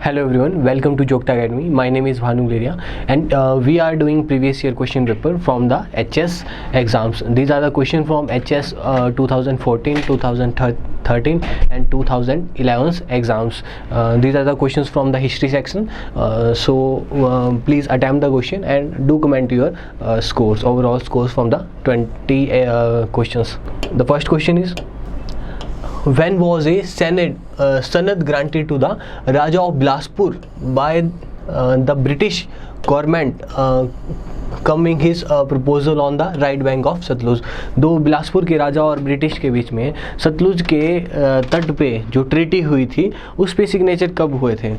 Hello everyone, welcome to Jokta Academy. My name is Bhanu Leria and we are doing previous year question paper from the HS exams. These are the questions from HS 2014, 2013 and 2011 exams. These are the questions from the history section. Please attempt the question and do comment your scores, overall scores from the 20 questions. The first question is, when was a sanad granted to the Raja of Bilaspur by the British government coming his proposal on the right bank of Sutlej. दो बिलासपुर के राजा और British के बीच में सतलुज के तट पे जो treaty हुई थी उस पे सिग्नेचर कब हुए थे?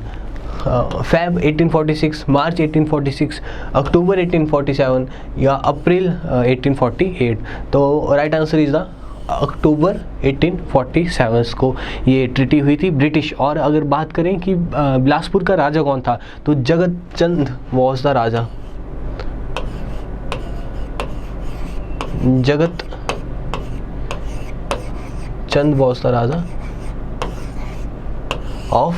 Feb 1846, मार्च 1846, अक्टूबर 1847 या अप्रैल 1848? तो right answer is the October 1847 को ये ट्रीटी हुई थी ब्रिटिश। और अगर बात करें कि बिलासपुर का राजा कौन था, तो जगत Chand was the raja. Jagat Chand was the raja of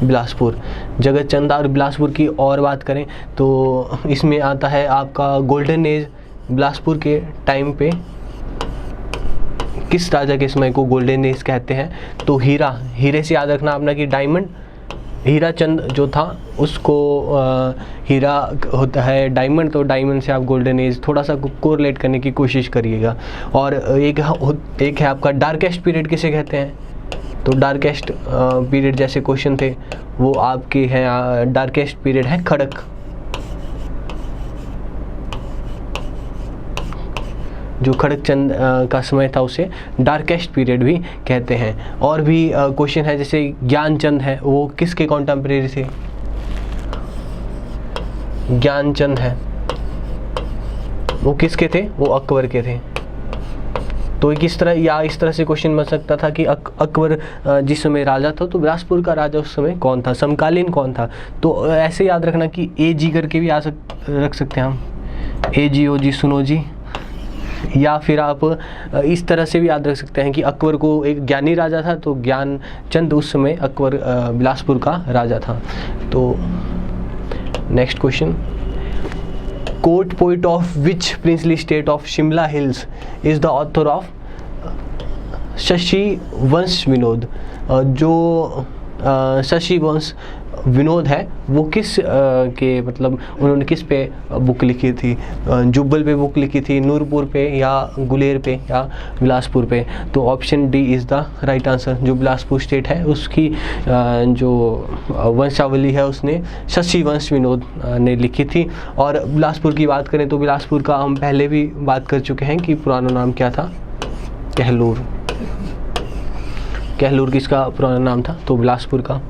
Bilaspur. Jagat Chand और बिलासपुर की और बात करें तो इसमें आता है आपका गोल्डन एज। बिलासपुर के टाइम पे किस राजा के समय को गोल्डन एज कहते हैं? तो हीरे से याद रखना अपना कि डायमंड, हीरा चंद जो था उसको हीरा होता है डायमंड, तो डायमंड से आप गोल्डन एज थोड़ा सा कोरिलेट करने की कोशिश करिएगा। और एक है आपका डार्केस्ट पीरियड किसे कहते हैं? तो डार्केस्ट पीरियड जैसे क्वेश्चन थे वो आपके हैं, डार्केस्ट पीरियड है खड़क। जो खड़क चंद का समय था उसे डार्केस्ट पीरियड भी कहते हैं। और भी क्वेश्चन है जैसे ज्ञानचंद है, वो किसके कॉन्टेम्परेरी थे? ज्ञानचंद है वो किसके थे? वो अकबर के थे। तो किस तरह या इस तरह से क्वेश्चन बन सकता था कि अकबर जिस समय राजा था तो बिलासपुर का राजा उस समय कौन था, समकालीन कौन था? तो ऐसे याद रखना कि AG करके भी रख सकते हैं हम, AGOG सुनो जी। या फिर आप इस तरह से भी याद रख सकते हैं कि अकबर को एक ज्ञानी राजा था तो ज्ञानचंद उस समय अकबर बिलासपुर का राजा था। तो next question, court poet of which princely state of Shimla hills is the author of Shashi वंश विनोद? जो शशि वंश विनोद है वो किस के मतलब उन्होंने किस पे बुक लिखी थी? जुब्बल पे बुक लिखी थी, नूरपुर पे या गुलेर पे या बिलासपुर पे? तो option D is the right answer. जो बिलासपुर स्टेट है उसकी जो वंशावली है उसने शशि वंश विनोद ने लिखी थी। और बिलासपुर की बात करें तो बिलासपुर का हम पहले भी बात कर चुके हैं कि पुराना नाम क्या था? कहलूर। कहलूर किसका पुराना नाम था? तो बिलासपुर का।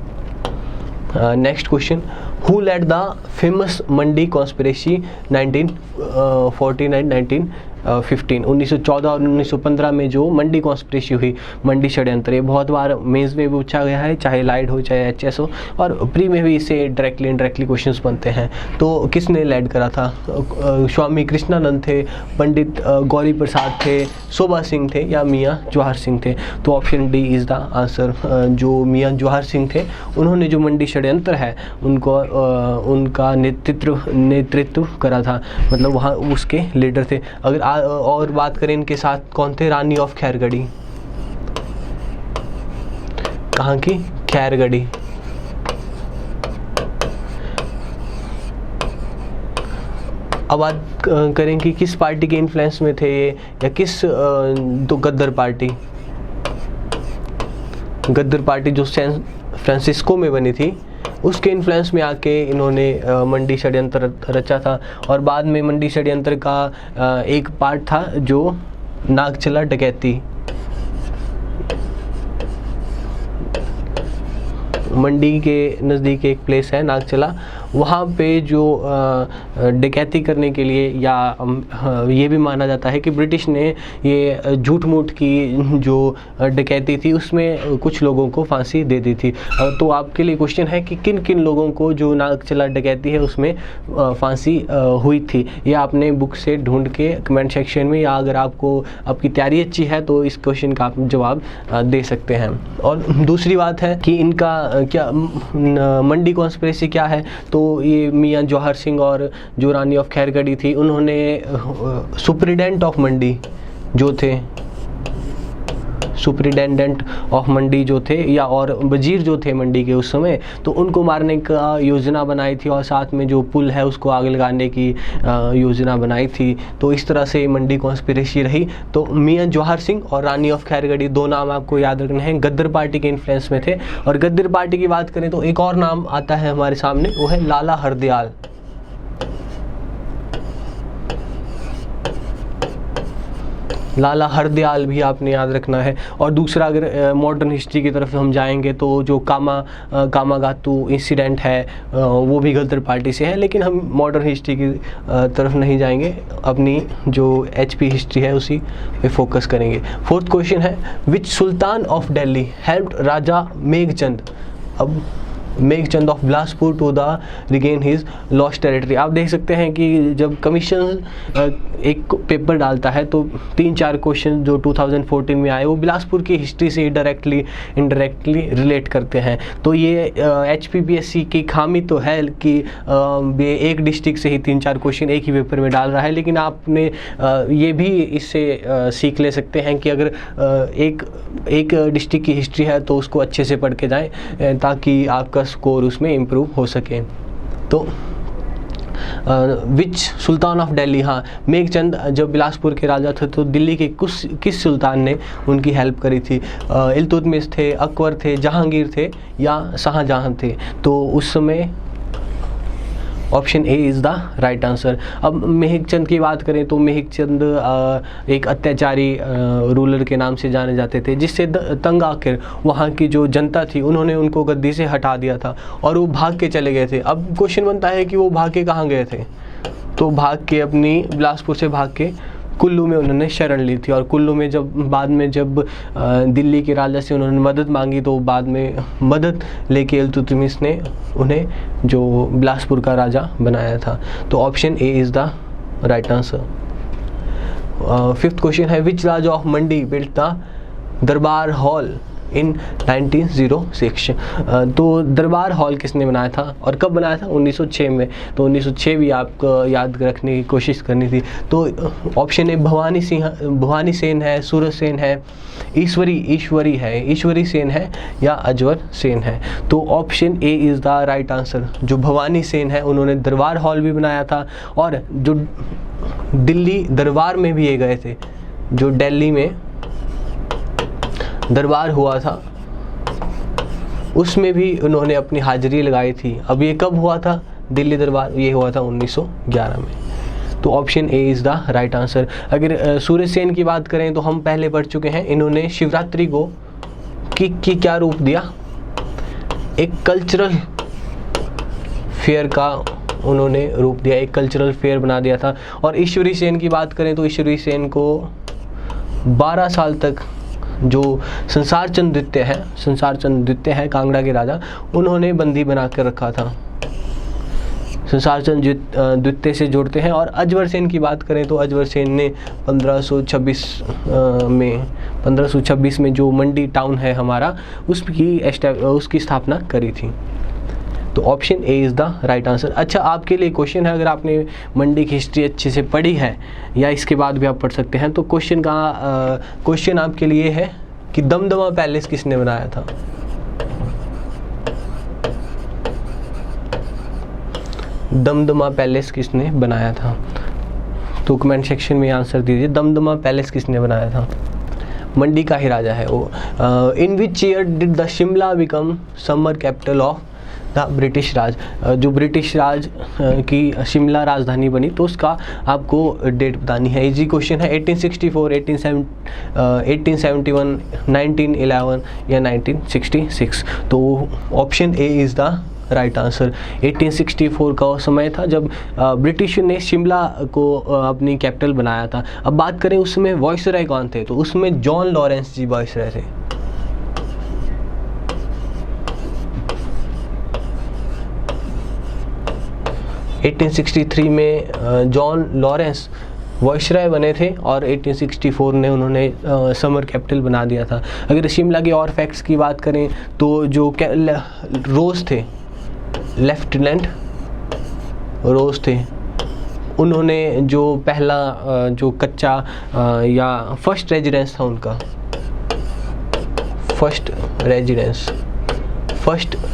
Next question, who led the famous Mandi conspiracy 1914 and 1915? 1914 और 1915 में जो मंडी कॉन्स्पिरेसी हुई, मंडी षड्यंत्र, ये बहुत बार मेंस में भी पूछा गया है, चाहे लाइट हो चाहे HS हो, और प्री में भी इससे डायरेक्टली इनडायरेक्टली क्वेश्चंस बनते हैं। तो किसने लेड करा था? स्वामी कृष्णानंद थे, पंडित गौरी प्रसाद थे, शोभा सिंह थे या मियाँ जवाहर सिंह थे? तो option D is the answer. जो मियाँ जवाहर सिंह थे उन्होंने जो मंडी षड्यंत्र है उनको उनका नेतृत्व करा था, मतलब वहाँ उसके लीडर थे। अगर और बात करें इनके साथ कौन थे? रानी ऑफ खैरगढ़ी। कहाँ की? खैरगढ़ी। अब बात करें कि किस पार्टी के इन्फ्लुएंस में थे ये, या किस तो गद्दर पार्टी। गद्दर पार्टी जो सैन फ्रांसिस्को में बनी थी उसके इन्फ्लुएंस में आके इन्होंने मंडी षड्यंत्र रचा था। और बाद में मंडी षड्यंत्र का एक पार्ट था जो नागचला डकैती। मंडी के नज़दीक एक प्लेस है नागचला, वहाँ पे जो डकैती करने के लिए, या ये भी माना जाता है कि ब्रिटिश ने ये झूठ मूठ की जो डकैती थी उसमें कुछ लोगों को फांसी दे दी थी। तो आपके लिए क्वेश्चन है कि किन किन लोगों को जो नाक चला डकैती है उसमें फांसी हुई थी। ये आपने बुक से ढूंढ के कमेंट सेक्शन में, या अगर आपको आपकी तैयारी अच्छी है तो इस क्वेश्चन का आप जवाब दे सकते हैं। और दूसरी बात है कि इनका क्या मंडी कॉन्स्पिरेसी क्या है, तो ये मियाँ जवाहर सिंह और जो रानी ऑफ खैरगढ़ी थी, उन्होंने सुप्रिटेंडेंट ऑफ मंडी जो थे, सुप्रिटेंडेंट ऑफ मंडी जो थे, या और वजीर जो थे मंडी के उस समय, तो उनको मारने का योजना बनाई थी, और साथ में जो पुल है उसको आग लगाने की योजना बनाई थी। तो इस तरह से मंडी कॉन्स्पिरेसी रही। तो मियाँ जवाहर सिंह और रानी ऑफ खैरगढ़ी, दो नाम आपको याद रखने हैं, गद्दर पार्टी के इन्फ्लुएंस में थे। और गद्दर पार्टी की बात करें तो एक और नाम आता है हमारे सामने, वो है लाला हरदयाल। लाला हरदयाल भी आपने याद रखना है। और दूसरा, अगर मॉडर्न हिस्ट्री की तरफ हम जाएंगे तो जो कामागातु इंसिडेंट है वो भी गद्दर पार्टी से है, लेकिन हम मॉडर्न हिस्ट्री की तरफ नहीं जाएंगे, अपनी जो HP हिस्ट्री है उसी पे फोकस करेंगे। फोर्थ क्वेश्चन है, which sultan of Delhi helped Raja Meghchand, अब Meghchand of Bilaspur to the regain his lost territory. आप देख सकते हैं कि जब कमीशन एक पेपर डालता है तो 3-4 क्वेश्चन जो 2014 में आए वो बिलासपुर की हिस्ट्री से डायरेक्टली इनडायरेक्टली रिलेट करते हैं। तो ये HPPSC की खामी तो है कि एक डिस्ट्रिक्ट से ही 3-4 क्वेश्चन एक ही पेपर में डाल रहा है, लेकिन आपने ये भी इससे सीख ले सकते हैं कि अगर एक डिस्ट्रिक्ट की हिस्ट्री है तो उसको अच्छे से पढ़ के जाएं ताकि आपका स्कोर उसमें इम्प्रूव हो सके। तो विच सुल्तान ऑफ दिल्ली, हाँ, मेघचंद जब बिलासपुर के राजा थे तो दिल्ली के किस सुल्तान ने उनकी हेल्प करी थी? इल्तुतमिश थे, अकबर थे, जहांगीर थे, या शाहजहां थे? तो उस समय option A is the right answer. अब मेघचंद की बात करें तो मेघचंद एक अत्याचारी रूलर के नाम से जाने जाते थे, जिससे तंग आकर वहाँ की जो जनता थी उन्होंने उनको गद्दी से हटा दिया था और वो भाग के चले गए थे। अब क्वेश्चन बनता है कि वो भाग के कहाँ गए थे? तो भाग के अपनी बिलासपुर से भाग के कुल्लू में उन्होंने शरण ली थी। और कुल्लू में बाद में जब दिल्ली के राजा से उन्होंने मदद मांगी तो बाद में मदद लेके इल्तुतमिश ने उन्हें जो बिलासपुर का राजा बनाया था। तो option A is the right answer. Fifth question है, विच राजा ऑफ मंडी बिल्ट द दरबार हॉल इन 1906? तो दरबार हॉल किसने बनाया था और कब बनाया था? 1906 में। तो 1906 भी आपको याद रखने की कोशिश करनी थी। तो ऑप्शन ए भवानी सेन है, सूरज सेन है, ईश्वरी सेन है, या अजवर सेन है? तो option A is the right answer. जो भवानी सेन है उन्होंने दरबार हॉल भी बनाया था, और जो दिल्ली दरबार में भी ये गए थे, जो दिल्ली में दरबार हुआ था उसमें भी उन्होंने अपनी हाजिरी लगाई थी। अब ये कब हुआ था दिल्ली दरबार? ये हुआ था 1911 में। तो option A is the right answer. अगर सूरज सेन की बात करें तो हम पहले पढ़ चुके हैं, इन्होंने शिवरात्रि को की क्या रूप दिया? एक कल्चरल फेयर का उन्होंने रूप दिया, एक कल्चरल फेयर बना दिया था। और ईश्वरी सेन की बात करें तो ईश्वरी सेन को 12 साल तक जो संसार चंद द्वितीय है कांगड़ा के राजा, उन्होंने बंदी बना कर रखा था। संसार चंद द्वितीय से जोड़ते हैं। और अजवर सेन की बात करें तो अजवर सेन ने 1526 में जो मंडी टाउन है हमारा, उसकी स्थापना करी थी। तो option A is the right answer. अच्छा, आपके लिए क्वेश्चन है, अगर आपने मंडी की हिस्ट्री अच्छे से पढ़ी है या इसके बाद भी आप पढ़ सकते हैं, तो क्वेश्चन आपके लिए है कि दमदमा पैलेस किसने बनाया था? दमदमा पैलेस किसने बनाया था? तो कमेंट सेक्शन में आंसर दीजिए, दमदमा पैलेस किसने बनाया था? मंडी का ही राजा है वो। In which year did the Shimla become summer capital of the British Raj? जो ब्रिटिश राज की शिमला राजधानी बनी, तो उसका आपको डेट बतानी है। इजी क्वेश्चन है, 1864, 1871, 1911 या 1966? तो option A is the right answer. 1864 का वो समय था जब ब्रिटिश ने शिमला को अपनी कैपिटल बनाया था। अब बात करें उसमें वॉइसरॉय कौन थे, तो उसमें जॉन लॉरेंस जी वॉइसरॉय थे। एटीन 1863 में जॉन लॉरेंस वॉइसरॉय बने थे और 1864 ने उन्होंने समर कैपिटल बना दिया था। अगर शिमला के और फैक्ट्स की बात करें तो जो रोज थे, लेफ्टिनेंट रोज थे, उन्होंने जो पहला जो कच्चा या फर्स्ट रेजिडेंस था उनका, फर्स्ट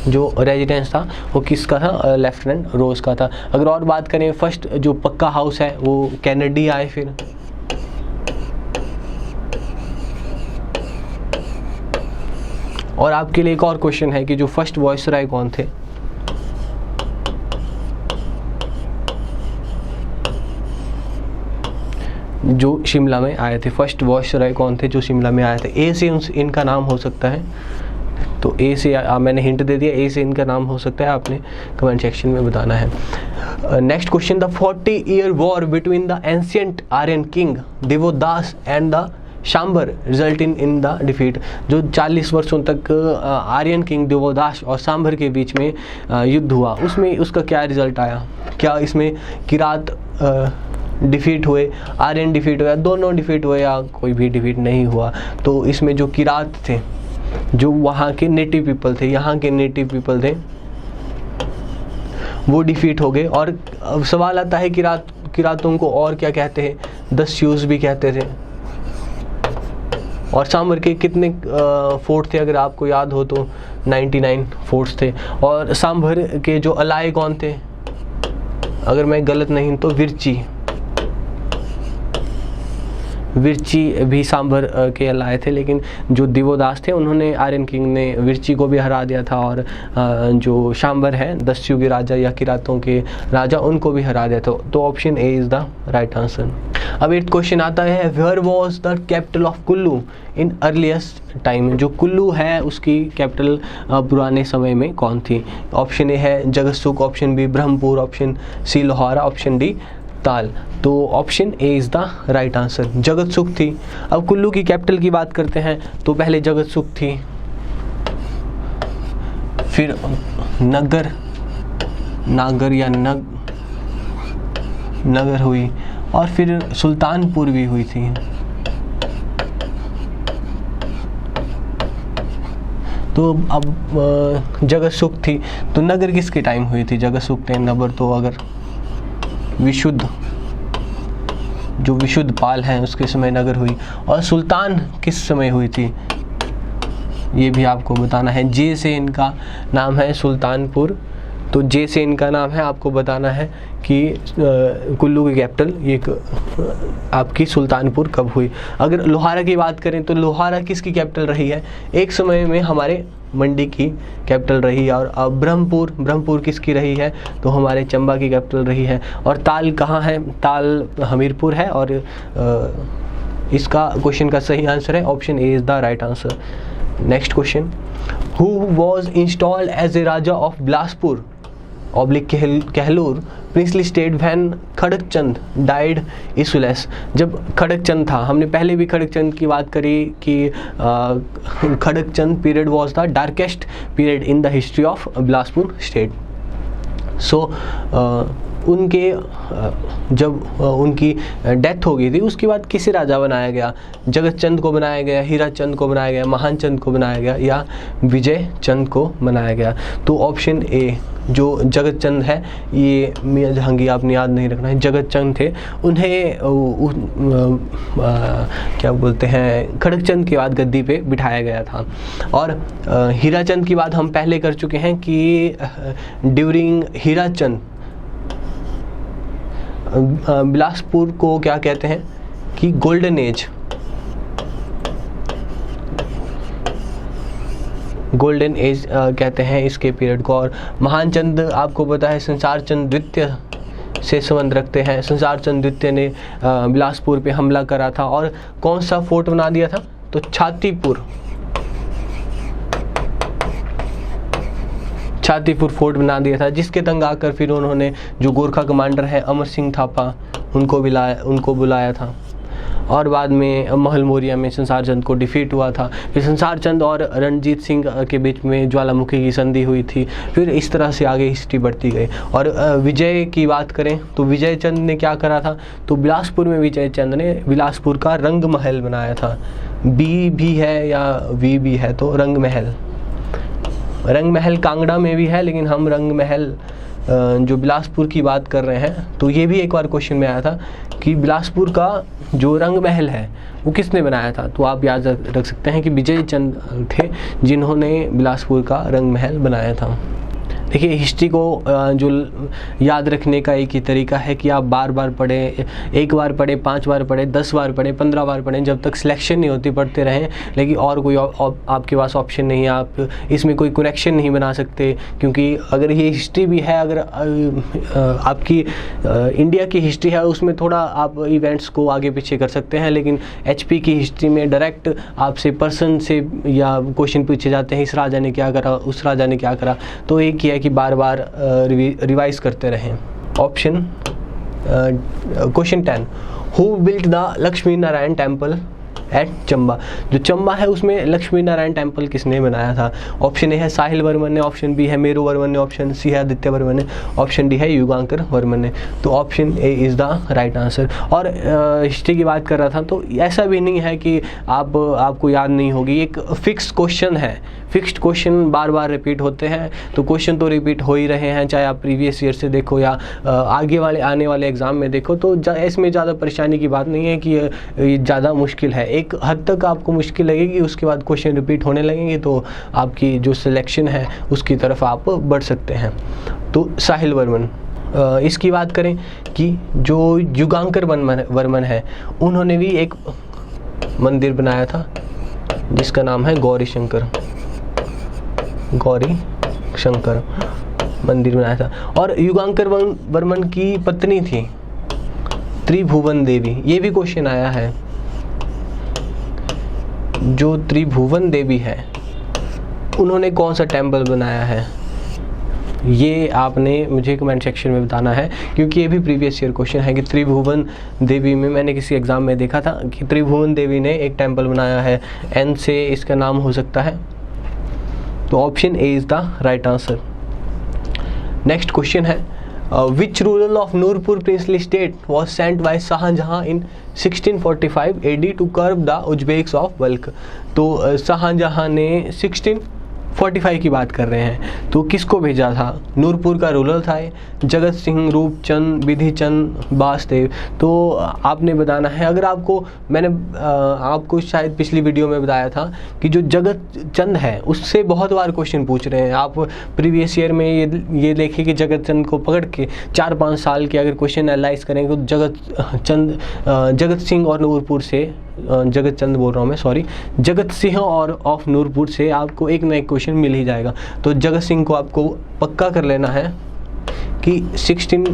जो रेजिडेंस था वो किसका था, लेफ्टिनेंट रोज का था। अगर और बात करें फर्स्ट जो पक्का हाउस है वो कैनेडी आए फिर। और आपके लिए एक और क्वेश्चन है कि जो फर्स्ट वॉइसरॉय कौन थे। जो शिमला में आए थे, फर्स्ट वॉइसरॉय कौन थे जो शिमला में आए थे। ए से इनका नाम हो सकता है, तो ए से मैंने हिंट दे दिया, ए से इनका नाम हो सकता है, आपने कमेंट सेक्शन में बताना है। Next question, the 40-year war between the ancient Aryan king Divodas and the Shambar result in the defeat. जो 40 वर्षों तक आर्यन किंग दिवोदास और सांबर के बीच में युद्ध हुआ, उसमें उसका क्या रिजल्ट आया। क्या इसमें किरात डिफीट हुए, आर्यन डिफीट हुआ, दोनों डिफीट हुए या कोई भी डिफीट नहीं हुआ। तो इसमें जो किरात थे, जो वहाँ के नेटिव पीपल थे, यहाँ के नेटिव पीपल थे, वो डिफीट हो गए। और अब सवाल आता है किरातों को और क्या कहते हैं, द स्यूज भी कहते थे। और सांबर के कितने फोर्ट थे, अगर आपको याद हो तो 99 फोर्ट्स थे। और सांबर के जो अलाय कौन थे, अगर मैं गलत नहीं तो विरची भी सांबर के अलाय थे, लेकिन जो दिवोदास थे उन्होंने, आर्यन किंग ने विरची को भी हरा दिया था, और जो सांबर है दस्यु के राजा या किरातों के राजा, उनको भी हरा दिया था। तो option A is the right answer. अब एक क्वेश्चन आता है, where was the capital of Kullu in earliest time. जो कुल्लू है उसकी कैपिटल पुराने समय में कौन थी। ऑप्शन ए है Jagatsukh, option B Brahmapur, option C Lohara, option D Tal. तो option A is the right answer, Jagatsukh थी। अब कुल्लू की कैपिटल की बात करते हैं तो पहले जगतसुख थी, फिर नागर या नगर हुई, और फिर सुल्तानपुर भी हुई थी। तो अब जगतसुख थी, तो नगर किसके टाइम हुई थी, जगतसुख थे नगर, तो अगर विशुद्ध पाल हैं उसके समय नगर हुई। और सुल्तान किस समय हुई थी, ये भी आपको बताना है। जे से इनका नाम है सुल्तानपुर, तो जे से इनका नाम है, आपको बताना है कि कुल्लू की कैपिटल ये आपकी सुल्तानपुर कब हुई। अगर लोहारा की बात करें तो लोहारा किसकी कैपिटल रही है, एक समय में हमारे मंडी की कैपिटल रही है। और अब ब्रह्मपुर किसकी रही है, तो हमारे चंबा की कैपिटल रही है। और ताल कहाँ है, ताल हमीरपुर है। और इसका क्वेश्चन का सही आंसर है option A is the right answer. Next question, who was installed as a raja of Bilaspur Kahlur princely state when Khadagchand died issueless. जब खड़गचंद था, हमने पहले भी खड़गचंद की बात करी कि Khadagchand period was the darkest period in the history of Bilaspur state. So उनके जब उनकी डेथ हो गई थी, उसके बाद किसे राजा बनाया गया, जगतचंद को बनाया गया, हीराचंद को बनाया गया, महानचंद को बनाया गया, या विजय चंद को बनाया गया। तो ऑप्शन ए जो जगतचंद है, ये मियां जहांगीर आपने याद नहीं रखना है, जगतचंद थे। उन्हें क्या बोलते हैं, खड़गचंद के बाद गद्दी पे बिठाया गया था। और हीराचंद की बात हम पहले कर चुके हैं कि ड्यूरिंग हीराचंद बिलासपुर को क्या कहते हैं कि गोल्डन एज, कहते हैं इसके पीरियड को। और महानचंद आपको पता है संसार चंद द्वितीय से संबंध रखते हैं। संसार चंद द्वितीय ने बिलासपुर पे हमला करा था और कौन सा फोर्ट बना दिया था, तो छातीपुर फोर्ट बना दिया था, जिसके तंग आकर फिर उन्होंने जो गोरखा कमांडर है अमर सिंह थापा उनको बुलाया था। और बाद में महल मौर्य में संसार चंद को डिफीट हुआ था। फिर संसार चंद और रणजीत सिंह के बीच में ज्वालामुखी की संधि हुई थी। फिर इस तरह से आगे हिस्ट्री बढ़ती गई। और विजय की बात करें तो विजय चंद ने क्या करा था, तो बिलासपुर में विजय चंद ने बिलासपुर का रंग महल बनाया था। बी भी है या वी भी है, तो रंग महल कांगड़ा में भी है, लेकिन हम रंग महल जो बिलासपुर की बात कर रहे हैं। तो ये भी एक बार क्वेश्चन में आया था कि बिलासपुर का जो रंग महल है वो किसने बनाया था, तो आप याद रख सकते हैं कि विजय चंद थे जिन्होंने बिलासपुर का रंग महल बनाया था। देखिए, हिस्ट्री को जो याद रखने का एक ही तरीका है कि आप बार बार पढ़ें, एक बार पढ़ें, 5 बार पढ़ें, 10 बार पढ़ें, 15 बार पढ़ें, जब तक सिलेक्शन नहीं होती पढ़ते रहें। लेकिन और कोई आपके पास ऑप्शन नहीं है, आप इसमें कोई कनेक्शन नहीं बना सकते, क्योंकि अगर ये हिस्ट्री भी है, अगर आपकी इंडिया की हिस्ट्री है उसमें थोड़ा आप इवेंट्स को आगे पीछे कर सकते हैं, लेकिन HP की हिस्ट्री में डायरेक्ट आपसे पर्सन से या क्वेश्चन पूछे जाते हैं, इस राजा ने क्या करा, उस राजा ने क्या करा। तो एक ही है कि बार बार रिवाइज करते रहें। Option question 10, who built the Lakshmi Narayan temple at Chamba. जो चंबा है उसमें लक्ष्मी नारायण टेम्पल किसने बनाया था। ऑप्शन ए है साहिल वर्मन ने, ऑप्शन बी है मेरू वर्मन ने, ऑप्शन सी है आदित्य वर्मन ने, ऑप्शन डी है युगांकर वर्मन ने। तो option A is the right answer. और हिस्ट्री की बात कर रहा था, तो ऐसा भी नहीं है कि आपको याद नहीं होगी, एक फिक्स क्वेश्चन है, फिक्स्ड क्वेश्चन बार बार रिपीट होते हैं। तो क्वेश्चन तो रिपीट हो ही रहे हैं, चाहे आप प्रीवियस ईयर से देखो या आने वाले एग्ज़ाम में देखो। तो इसमें ज़्यादा परेशानी की बात नहीं है कि ये ज़्यादा मुश्किल है। एक हद तक आपको मुश्किल लगेगी, उसके बाद क्वेश्चन रिपीट होने लगेंगे, तो आपकी जो सिलेक्शन है उसकी तरफ आप बढ़ सकते हैं। तो साहिल वर्मन, इसकी बात करें कि जो युगांकर वर्मन है, उन्होंने भी एक मंदिर बनाया था जिसका नाम है गौरी शंकर मंदिर बनाया था। और युगांकर वर्मन की पत्नी थी त्रिभुवन देवी। ये भी क्वेश्चन आया है, जो त्रिभुवन देवी है उन्होंने कौन सा टेम्पल बनाया है, ये आपने मुझे कमेंट सेक्शन में बताना है, क्योंकि ये भी प्रीवियस ईयर क्वेश्चन है कि त्रिभुवन देवी में मैंने किसी एग्ज़ाम में देखा था कि त्रिभुवन देवी ने एक टेम्पल बनाया है, एन से इसका नाम हो सकता है। तो option A is the right answer. Next question है, which ruler of Nurpur princely state was sent by Shahjahan in 1645 AD to curb the Uzbeks of Balkh. तो शाहजहां ने 1645 की बात कर रहे हैं, तो किसको भेजा था। नूरपुर का रूरल था जगत सिंह, रूपचंद, विधिचंद, बासदेव। तो आपने बताना है, अगर मैंने आपको शायद पिछली वीडियो में बताया था कि जो जगत चंद है उससे बहुत बार क्वेश्चन पूछ रहे हैं। आप प्रीवियस ईयर में ये देखिए कि जगत चंद को पकड़ के 4-5 साल के अगर क्वेश्चन एनालाइज करेंगे तो जगत सिंह और नूरपुर से, जगत चंद बोल रहा हूँ मैं, सॉरी, जगत सिंह और ऑफ नूरपुर से आपको एक ना एक क्वेश्चन मिल ही जाएगा। तो जगत सिंह को आपको पक्का कर लेना है कि 16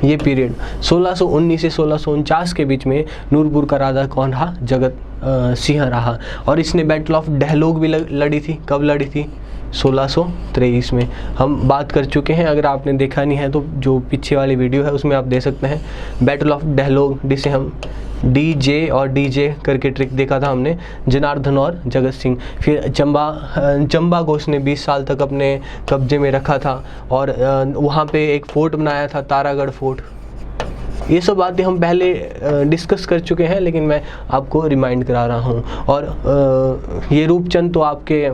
ये पीरियड 1619 से 1649 के बीच में नूरपुर का राजा कौन रहा, जगत सिंह रहा। और इसने बैटल ऑफ डेहलोग भी लड़ी थी। कब लड़ी थी, 1623 में। हम बात कर चुके हैं, अगर आपने देखा नहीं है तो जो पीछे वाली वीडियो है उसमें आप देख सकते हैं। बैटल ऑफ डेहलोग, जिसे हम DJ और DJ करके ट्रिक देखा था हमने, जनार्दन और जगत सिंह। फिर चंबा को उसने 20 साल तक अपने कब्जे में रखा था, और वहाँ पे एक फोर्ट बनाया था, तारागढ़ फोर्ट। ये सब बातें हम पहले डिस्कस कर चुके हैं, लेकिन मैं आपको रिमाइंड करा रहा हूँ। और ये रूपचंद तो आपके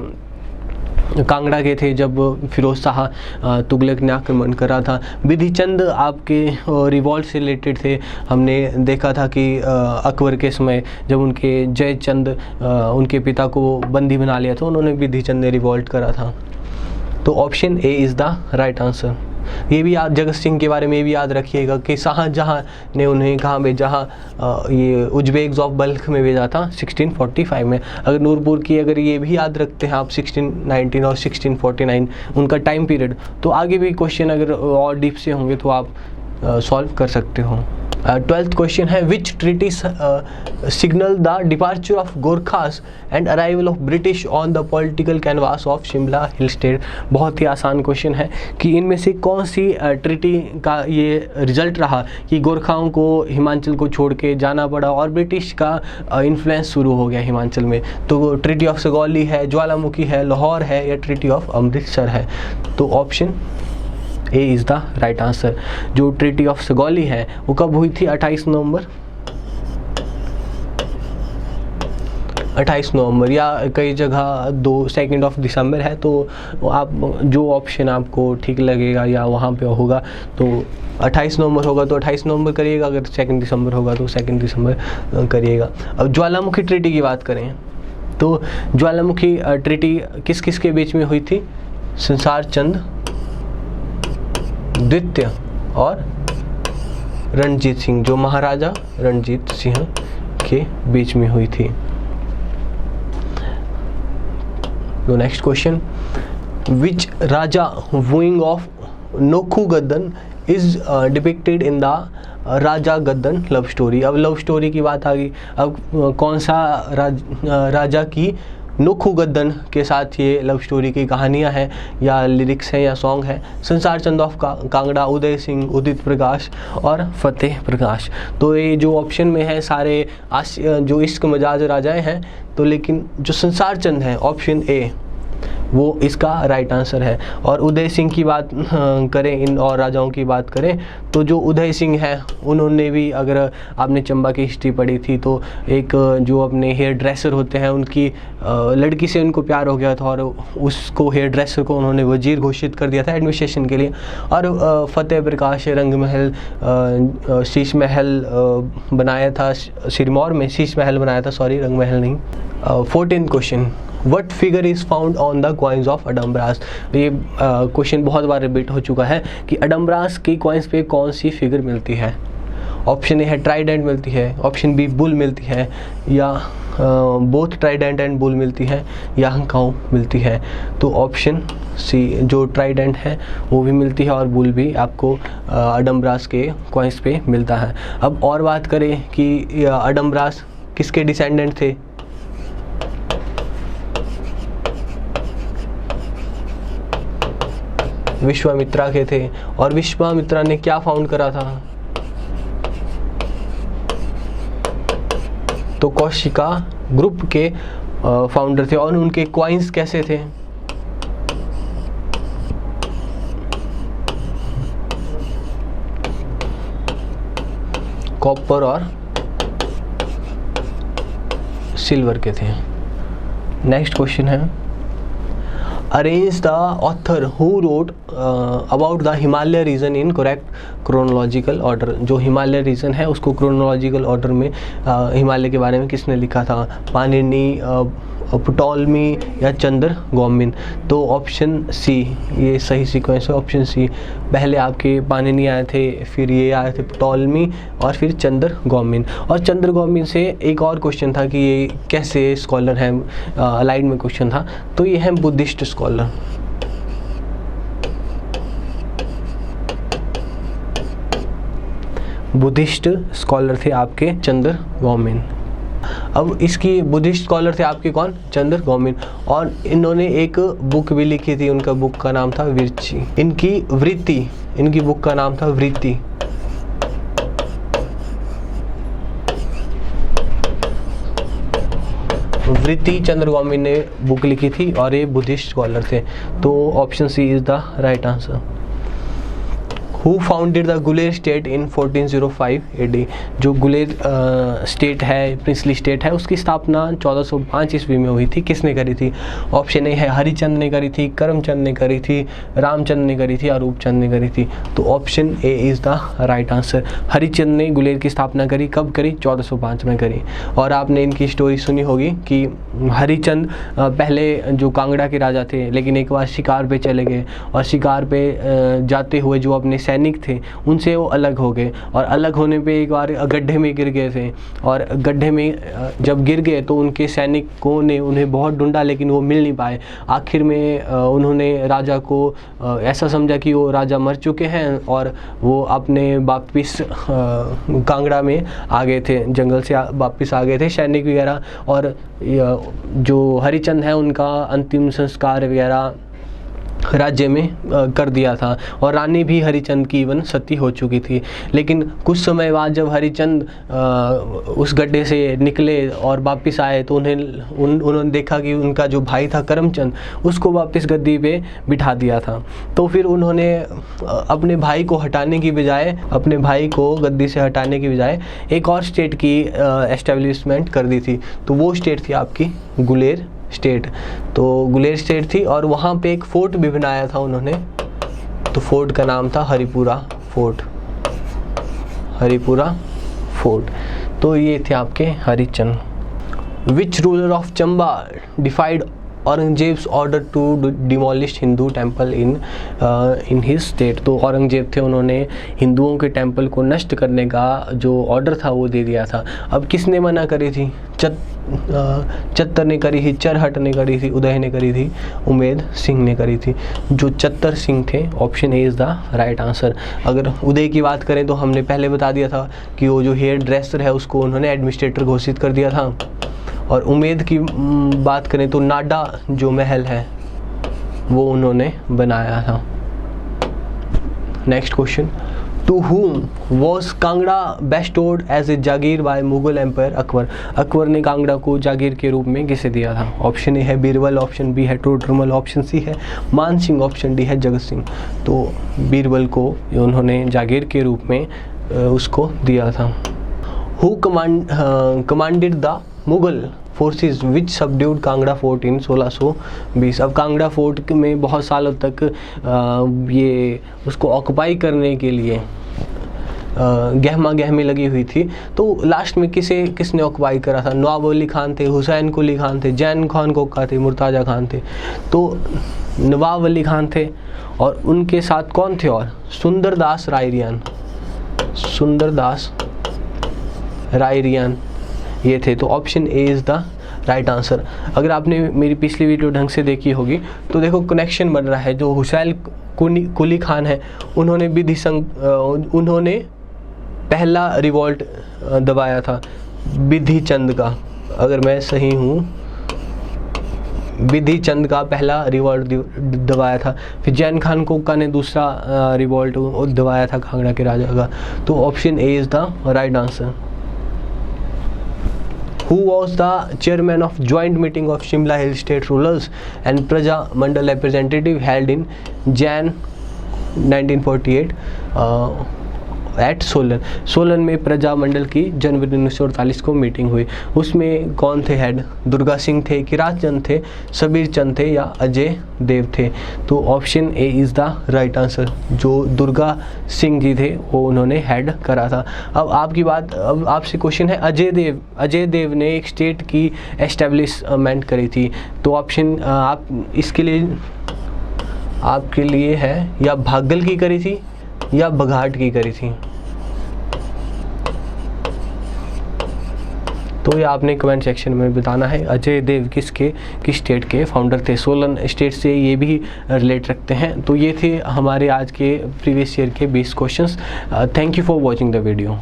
कांगड़ा के थे जब फिरोज शाह तुगलक ने आक्रमण करा था। विधिचंद आपके रिवॉल्ट से रिलेटेड थे। हमने देखा था कि अकबर के समय जब उनके जयचंद उनके पिता को बंदी बना लिया था, उन्होंने विधिचंद ने रिवॉल्ट करा था। तो option A is the right answer. ये भी याद, जगत सिंह के बारे में भी याद रखिएगा कि शाहजहां ने उन्हें कहाँ भेजा, ये उज्बेक्स ऑफ बल्ख में भेजा था 1645 में। अगर नूरपुर की अगर ये भी याद रखते हैं आप 1619 और 1649 उनका टाइम पीरियड, तो आगे भी क्वेश्चन अगर और डीप से होंगे तो आप सॉल्व कर सकते हो। 12th क्वेश्चन है which treaty signal the departure of Gorkhas and arrival of British on the political canvas of Shimla hill state. बहुत ही आसान क्वेश्चन है कि इनमें से कौन सी ट्रीटी का ये रिजल्ट रहा कि गोरखाओं को हिमाचल को छोड़ के जाना पड़ा और ब्रिटिश का इन्फ्लुएंस शुरू हो गया हिमाचल में। तो ट्रीटी ऑफ सगौली है, ज्वालामुखी है, लाहौर है या ट्रीटी ऑफ अमृतसर है। तो option A is the right answer. जो ट्रीटी ऑफ सगौली है वो कब हुई थी? 28 नवंबर या कई जगह 2 दिसंबर है। तो आप जो ऑप्शन आपको ठीक लगेगा या वहाँ पे होगा, तो 28 नवंबर होगा तो 28 नवंबर करिएगा, अगर 2 दिसंबर होगा तो 2 दिसंबर करिएगा। अब ज्वालामुखी ट्रीटी की बात करें तो ज्वालामुखी ट्रीटी किस किस के बीच में हुई थी? संसार चंद द्वितीय और रणजीत सिंह, जो महाराजा रणजीत सिंह के बीच में हुई थी। तो next question, which raja wooing of Nokhugaddan is depicted in the Raja Gaddan love story. अब लव स्टोरी की बात आ गई। अब कौन सा राजा की नोखुगद्दन के साथ ये लव स्टोरी की कहानियाँ हैं या लिरिक्स हैं या सॉन्ग है? संसार चंद ऑफ कांगड़ा, उदय सिंह, उदित प्रकाश और फतेह प्रकाश। तो ये जो ऑप्शन में है सारे जो इश्क मजाज राजाएं हैं, तो लेकिन जो संसार चंद है ऑप्शन ए वो इसका राइट आंसर है। और उदय सिंह की बात करें, इन और राजाओं की बात करें, तो जो उदय सिंह है उन्होंने भी, अगर आपने चंबा की हिस्ट्री पढ़ी थी तो एक जो अपने हेयर ड्रेसर होते हैं उनकी लड़की से उनको प्यार हो गया था और उसको, हेयर ड्रेसर को उन्होंने वजीर घोषित कर दिया था एडमिनिस्ट्रेशन के लिए। और फतेह प्रकाश रंग महल, शीश महल बनाया था सिरमौर में, शीश महल बनाया था, सॉरी रंग महल नहीं। 14th question, what figure is found on the coins of Audumbaras. ये क्वेश्चन बहुत बार रिपीट हो चुका है कि अडम्बरास की कॉइन्स पे कौन सी फिगर मिलती है? ऑप्शन ए है ट्राइडेंट मिलती है, ऑप्शन बी बुल मिलती है, या बोथ ट्राइडेंट एंड बुल मिलती है, या काऊ मिलती है। तो ऑप्शन सी जो ट्राइडेंट है वो भी मिलती है और बुल भी आपको अडम्बरास के कॉइन्स पे मिलता है। अब और बात करें कि अडम्बरास किसके डिसेंडेंट थे? विश्वामित्रा के थे। और विश्वामित्रा ने क्या फाउंड करा था? तो कौशिका ग्रुप के फाउंडर थे। और उनके कॉइन्स कैसे थे? कॉपर और सिल्वर के थे। नेक्स्ट क्वेश्चन है, arrange the author who wrote about the Himalaya region in correct chronological order. जो हिमालय रीजन है उसको क्रोनोलॉजिकल ऑर्डर में हिमालय के बारे में किसने लिखा था? पाणिनि, पटोलमी या चंद्र गौमिन। तो ऑप्शन सी ये सही सीक्वेंस है, ऑप्शन सी। पहले आपके पाणिनि आए थे, फिर ये आए थे पटोलमी और फिर चंद्र गौमिन। और चंद्र गौमिन से एक और क्वेश्चन था कि ये कैसे स्कॉलर हैं, अलाइड में क्वेश्चन था। तो ये हैं बुद्धिस्ट स्कॉलर। बुद्धिस्ट स्कॉलर थे आपके चंद्र गौमिन। अब इसकी बुद्धिस्ट स्कॉलर थे आपके कौन? चंद्र गौमिन। और इन्होंने एक बुक भी लिखी थी, उनका बुक का नाम था विरची। इनकी बुक का नाम था वृत्ति। वृत्ति चंद्र गौमिन ने बुक लिखी थी और ये बुद्धिस्ट स्कॉलर थे। तो option C is the right answer. Who founded the Guler state in 1405 AD। जो गुलेर स्टेट है, प्रिंसली स्टेट है, उसकी स्थापना 1405 ईस्वी में हुई थी। किसने करी थी? ऑप्शन ए है हरिचंद ने करी थी, करमचंद ने करी थी, रामचंद ने करी थी और रूपचंद ने करी थी। तो option A is the right answer. Harichand ने गुलेर की स्थापना करी, कब करी? 1405 में करी। और आपने इनकी स्टोरी सुनी होगी कि हरिचंद पहले जो कांगड़ा के राजा थे, लेकिन एक बार शिकार पे चले गए और शिकार पे जाते हुए जो अपने सैनिक थे उनसे वो अलग हो गए, और अलग होने पे एक बार गड्ढे में गिर गए थे, और गड्ढे में जब गिर गए तो उनके सैनिकों ने उन्हें बहुत ढूंढा लेकिन वो मिल नहीं पाए। आखिर में उन्होंने राजा को ऐसा समझा कि वो राजा मर चुके हैं और वो अपने वापिस कांगड़ा में आ गए थे, जंगल से वापिस आ गए थे सैनिक वगैरह, और जो हरिचंद है उनका अंतिम संस्कार वगैरह राज्य में कर दिया था, और रानी भी हरिचंद की इवन सती हो चुकी थी। लेकिन कुछ समय बाद जब हरिचंद उस गड्ढे से निकले और वापस आए तो उन्होंने देखा कि उनका जो भाई था करमचंद उसको वापस गद्दी पे बिठा दिया था। तो फिर उन्होंने अपने भाई को हटाने की बजाय, अपने भाई को गद्दी से हटाने की बजाय एक और स्टेट की एस्टेब्लिशमेंट कर दी थी। तो वो स्टेट थी आपकी गुलेर स्टेट। तो गुलेर स्टेट थी, और वहाँ पे एक फोर्ट भी बनाया था उन्होंने। तो फोर्ट का नाम था हरिपुरा फोर्ट, हरिपुरा फोर्ट। तो ये थे आपके Harichand. Which ruler of Chamba defied Aurangzeb's order to demolish Hindu temple in his state. तो औरंगजेब थे, उन्होंने हिंदुओं के टेम्पल को नष्ट करने का जो ऑर्डर था वो दे दिया था। अब किसने मना करी थी? चत्तर ने करी थी, चरहट ने करी थी, उदय ने करी थी, उमेद सिंह ने करी थी। जो चत्तर सिंह थे, option A is the right answer. अगर उदय की बात करें तो हमने पहले बता दिया था कि वो जो हेयर ड्रेसर है उसको उन्होंने एडमिनिस्ट्रेटर घोषित कर दिया था। और उमेद की बात करें तो नाडा जो महल है वो उन्होंने बनाया था। Next question, to whom was Kangra bestowed as a jagir by Mughal empire Akbar. Akbar ने कांगड़ा को जागीर के रूप में किसे दिया था? ऑप्शन ए है बीरबल, ऑप्शन बी है टोडरमल, ऑप्शन सी है मान सिंह, ऑप्शन डी है जगत सिंह। तो बीरबल को उन्होंने जागीर के रूप में उसको दिया था। Who commanded the Mughal forces which subdued Kangra fort in 1620। अब कांगड़ा फोर्ट में बहुत सालों तक ये उसको ऑक्युपाई करने के लिए गहमा गहमी लगी हुई थी। तो लास्ट में किसने ऑक्युपाई करा था? नवाब अली खान थे, हुसैन कुली खान थे, जैन खान कोका थे, मुर्ताजा खान थे। तो नवाब अली खान थे, और उनके साथ कौन थे? और सुंदरदास रायरियान, सुंदरदास रायरियान ये थे। तो option A is the right answer. अगर आपने मेरी पिछली वीडियो ढंग से देखी होगी तो देखो कनेक्शन बन रहा है। जो हुसैन कुली खान है उन्होंने उन्होंने पहला रिवॉल्ट दबाया था विधि चंद का, अगर मैं सही हूँ, विधि चंद का पहला रिवॉल्ट दबाया था। फिर जैन खान कोका ने दूसरा रिवॉल्ट दबाया था कांगड़ा के राजा का। तो option A is the right answer. Who was the chairman of joint meeting of Shimla Hill State Rulers and Praja Mandal representative held in Jan 1948 at Solan. Solan में प्रजा मंडल की जनवरी 1948 को मीटिंग हुई। उसमें कौन थे हेड? दुर्गा सिंह थे, किरात चंद थे, सबीर चंद थे, या अजय देव थे? तो option A is the right answer. जो दुर्गा सिंह जी थे वो उन्होंने हेड करा था। अब आपसे क्वेश्चन है, अजय देव ने एक स्टेट की एस्टेब्लिशमेंट करी थी। तो ऑप्शन आप इसके लिए आपके लिए है, या भागल की करी थी या बघाट की करी थी? तो ये आपने कमेंट सेक्शन में बताना है। अजय देव किस स्टेट के फाउंडर थे? सोलन स्टेट से ये भी रिलेट रखते हैं। तो ये थे हमारे आज के प्रीवियस ईयर के 20 questions. Thank you for watching the video.